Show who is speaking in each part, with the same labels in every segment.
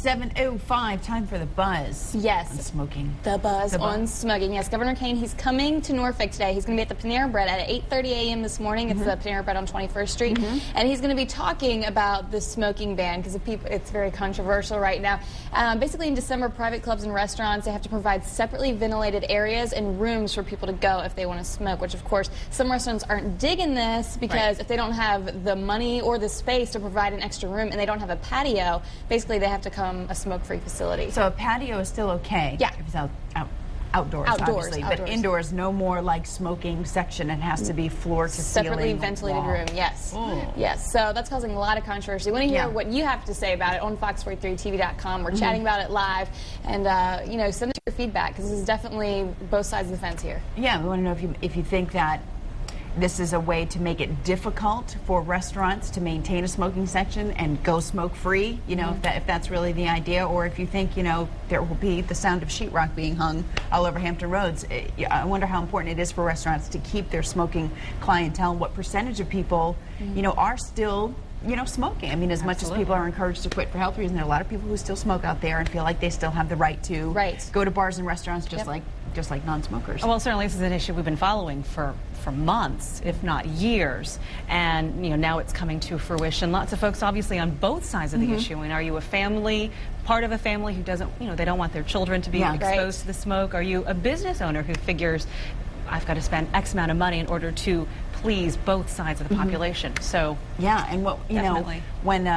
Speaker 1: 7:05, time for the buzz.
Speaker 2: Yes.
Speaker 1: On smoking.
Speaker 2: The buzz on smoking. Yes, Governor Kane, he's coming to Norfolk today. He's going to be at the Panera Bread at 8:30 a.m. this morning. It's the Panera Bread on 21st Street. And he's going to be talking about the smoking ban because it's very controversial right now. Basically, in December, private clubs and restaurants, they have to provide separately ventilated areas and rooms for people to go if they want to smoke, which, of course, some restaurants aren't digging this because if they don't have the money or the space to provide an extra room and they don't have a patio, basically they have to come a smoke-free facility.
Speaker 1: So a patio is still okay?
Speaker 2: Yeah.
Speaker 1: If it's outdoors, obviously. But indoors, no more like smoking section. It has to be floor to ceiling.
Speaker 2: Separately ventilated room, yes. Yes, so that's causing a lot of controversy. I want to hear what you have to say about it on fox43tv.com. We're chatting about it live. And, you know, send us your feedback because this is definitely both sides of the fence here. Yeah, we want to know if you think that this is a way to make it difficult for restaurants to maintain a smoking section and go smoke-free, you know, if that's really the idea, or if you think, you know, there will be the sound of sheetrock being hung all over Hampton Roads. I wonder how important it is for restaurants to keep their smoking clientele. What percentage of people, you know, are still, you know, smoking? I mean, as much as people are encouraged to quit for health reasons, there are a lot of people who still smoke out there and feel like they still have the right to go to bars and restaurants just like non-smokers.
Speaker 3: Well, certainly this is an issue we've been following for months, if not years, and you know, now it's coming to fruition. Lots of folks obviously on both sides of the issue. I mean, are you a family, part of a family who doesn't, you know, they don't want their children to be exposed to the smoke? Are you a business owner who figures I've got to spend X amount of money in order to please both sides of the population? So
Speaker 1: yeah, and what you know, when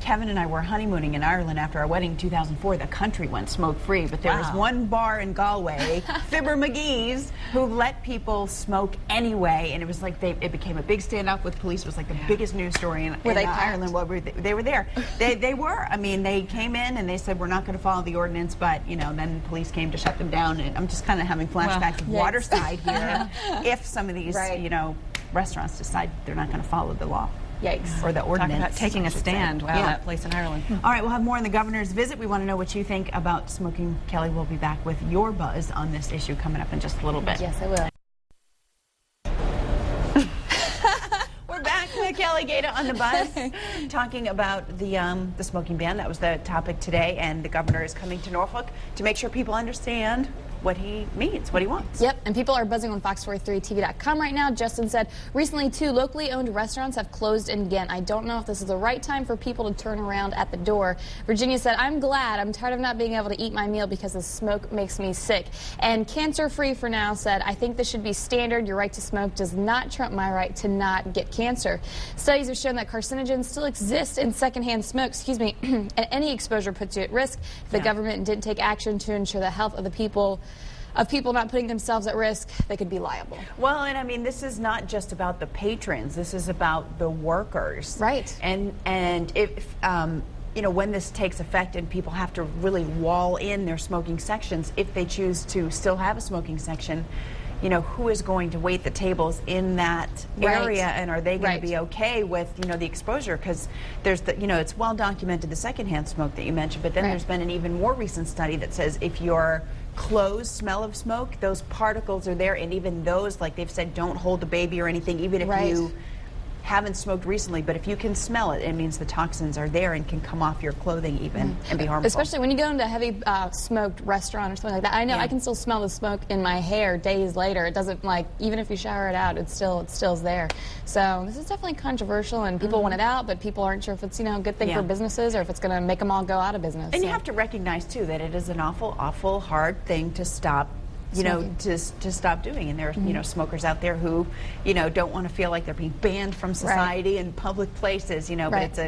Speaker 1: Kevin and I were honeymooning in Ireland after our wedding in 2004, the country went smoke-free, but there was one bar in Galway, Fibber McGee's, who let people smoke anyway, and it was like it became a big standoff with police. It was like the biggest news story in Ireland. Well, they were there. They were. I mean, they came in and they said, we're not going to follow the ordinance, but, you know, then police came to shut them down, and I'm just kind of having flashbacks of Waterside here. If some of these, you know, restaurants decide they're not going to follow the law. Yikes. Or the ordinance.
Speaker 3: Talk about taking a stand. Wow, that place in Ireland.
Speaker 1: All right, we'll have more on the governor's visit. We want to know what you think about smoking. Kelly will be back with your buzz on this issue coming up in just a little bit.
Speaker 2: Yes, I will.
Speaker 1: We're back with Kelly Gaeta on the buzz, talking about the smoking ban. That was the topic today, and the governor is coming to Norfolk to make sure people understand what he means, what he wants.
Speaker 2: Yep, and people are buzzing on fox43tv.com right now. Justin said, recently 2 locally owned restaurants have closed in Ghent. I don't know if this is the right time for people to turn around at the door. Virginia said, I'm glad. I'm tired of not being able to eat my meal because the smoke makes me sick. And Cancer Free for Now said, I think this should be standard. Your right to smoke does not trump my right to not get cancer. Studies have shown that carcinogens still exist in secondhand smoke, and any exposure puts you at risk. If the government didn't take action to ensure the health of the people, not putting themselves at risk, they could be liable.
Speaker 1: Well, and I mean, this is not just about the patrons. This is about the workers.
Speaker 2: Right.
Speaker 1: And if you know, when this takes effect and people have to really wall in their smoking sections, if they choose to still have a smoking section, you know, who is going to wait the tables in that area, and are they going to be okay with, you know, the exposure? Because there's the, you know, it's well documented, the secondhand smoke that you mentioned, but then there's been an even more recent study that says if your clothes smell of smoke, those particles are there, and even those, like they've said, don't hold the baby or anything, even if you haven't smoked recently, but if you can smell it, it means the toxins are there and can come off your clothing even and be harmful.
Speaker 2: Especially when you go into a heavy smoked restaurant or something like that. I know I can still smell the smoke in my hair days later. It doesn't, like, even if you shower it out, it still's there. So this is definitely controversial, and people want it out, but people aren't sure if it's, you know, a good thing for businesses or if it's going to make them all go out of business.
Speaker 1: And you have to recognize too that it is an awful hard thing to stop, you know, to stop doing. And there are, you know, smokers out there who, you know, don't want to feel like they're being banned from society and public places, you know, but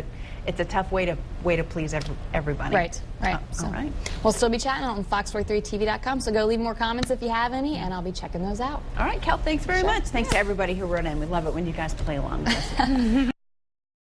Speaker 1: it's a tough way to please everybody.
Speaker 2: Right. So,
Speaker 1: all right.
Speaker 2: We'll still be chatting on fox43tv.com, so go leave more comments if you have any, and I'll be checking those out.
Speaker 1: All right, Kel, thanks very much. Thanks to everybody who wrote in. We love it when you guys play along with us.